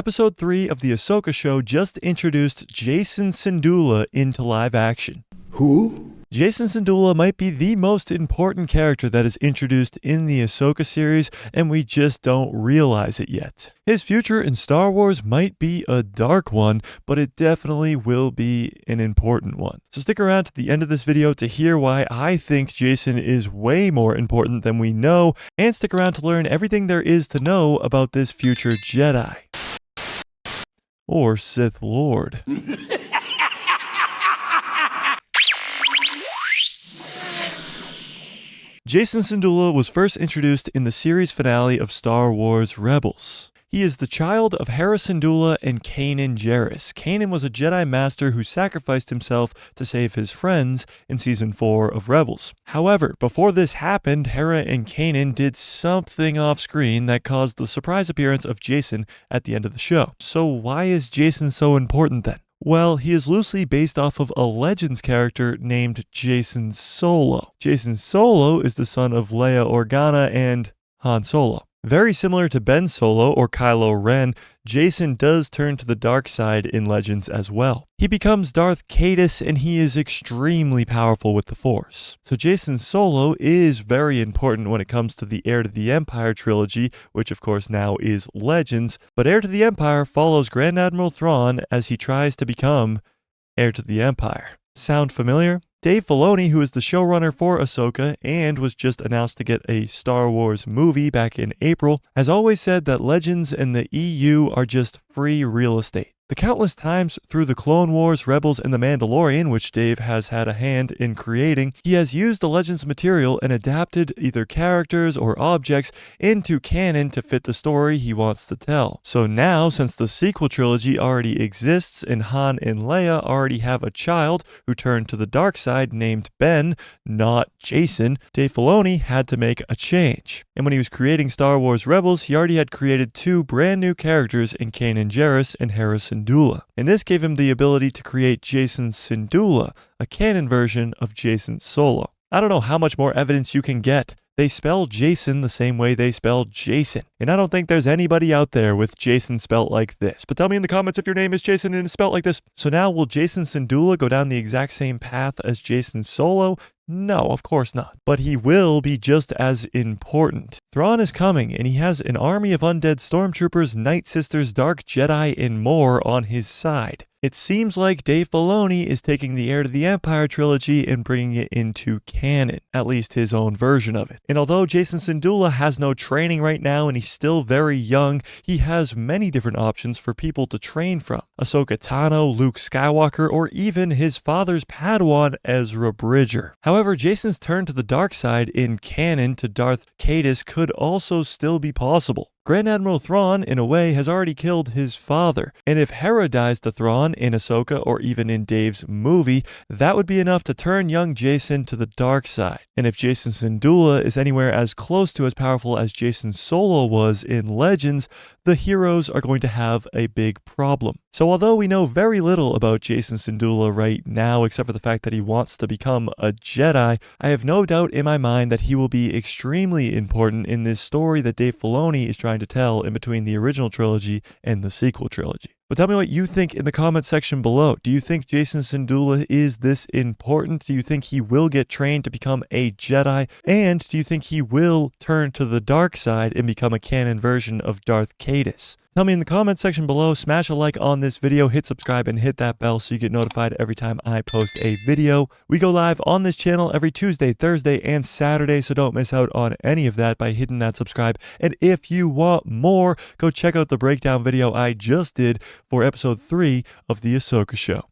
Episode 3 of the Ahsoka show just introduced Jacen Syndulla into live action. Who? Jacen Syndulla might be the most important character that is introduced in the Ahsoka series, and we just don't realize it yet. His future in Star Wars might be a dark one, but it definitely will be an important one. So stick around to the end of this video to hear why I think Jacen is way more important than we know, and stick around to learn everything there is to know about this future Jedi. Or Sith Lord. Jacen Syndulla was first introduced in the series finale of Star Wars Rebels. He is the child of Hera Syndulla and Kanan Jarrus. Kanan was a Jedi Master who sacrificed himself to save his friends in Season 4 of Rebels. However, before this happened, Hera and Kanan did something off-screen that caused the surprise appearance of Jacen at the end of the show. So why is Jacen so important then? Well, he is loosely based off of a Legends character named Jacen Solo. Jacen Solo is the son of Leia Organa and Han Solo. Very similar to Ben Solo or Kylo Ren, Jacen does turn to the dark side in Legends as well. He becomes Darth Caedus and he is extremely powerful with the Force. So Jacen Solo is very important when it comes to the Heir to the Empire trilogy, which of course now is Legends, but Heir to the Empire follows Grand Admiral Thrawn as he tries to become Heir to the Empire. Sound familiar? Dave Filoni, who is the showrunner for Ahsoka and was just announced to get a Star Wars movie back in April, has always said that Legends and the EU are just free real estate. The countless times through the Clone Wars, Rebels, and The Mandalorian, which Dave has had a hand in creating, he has used the Legends material and adapted either characters or objects into canon to fit the story he wants to tell. So now, since the sequel trilogy already exists and Han and Leia already have a child who turned to the dark side named Ben, not Jacen, Dave Filoni had to make a change. And when he was creating Star Wars Rebels, he already had created two brand new characters in Kanan Jarrus and Hera Syndulla. And this gave him the ability to create Jacen Syndulla, a canon version of Jacen Solo. I don't know how much more evidence you can get. They spell Jacen the same way they spell Jason. And I don't think there's anybody out there with Jacen spelt like this. But tell me in the comments if your name is Jacen and it's spelt like this. So now will Jacen Syndulla go down the exact same path as Jacen Solo? No, of course not. But he will be just as important. Thrawn is coming, and he has an army of undead stormtroopers, Night Sisters, Dark Jedi, and more on his side. It seems like Dave Filoni is taking the Heir to the Empire trilogy and bringing it into canon, at least his own version of it. And although Jacen Syndulla has no training right now and he's still very young, he has many different options for people to train from. Ahsoka Tano, Luke Skywalker, or even his father's Padawan, Ezra Bridger. However, Jacen's turn to the dark side in canon to Darth Caedus could also still be possible. Grand Admiral Thrawn, in a way, has already killed his father, and if Hera dies to Thrawn in Ahsoka or even in Dave's movie, that would be enough to turn young Jacen to the dark side. And if Jacen Syndulla is anywhere as close to as powerful as Jacen Solo was in Legends, the heroes are going to have a big problem. So although we know very little about Jacen Syndulla right now, except for the fact that he wants to become a Jedi, I have no doubt in my mind that he will be extremely important in this story that Dave Filoni is trying to tell in between the original trilogy and the sequel trilogy. But tell me what you think in the comment section below. Do you think Jacen Syndulla is this important? Do you think he will get trained to become a Jedi? And do you think he will turn to the dark side and become a canon version of Darth Caedus? Tell me in the comment section below, smash a like on this video, hit subscribe, and hit that bell so you get notified every time I post a video. We go live on this channel every Tuesday, Thursday, and Saturday, so don't miss out on any of that by hitting that subscribe. And if you want more, go check out the breakdown video I just did for episode 3 of the Ahsoka show.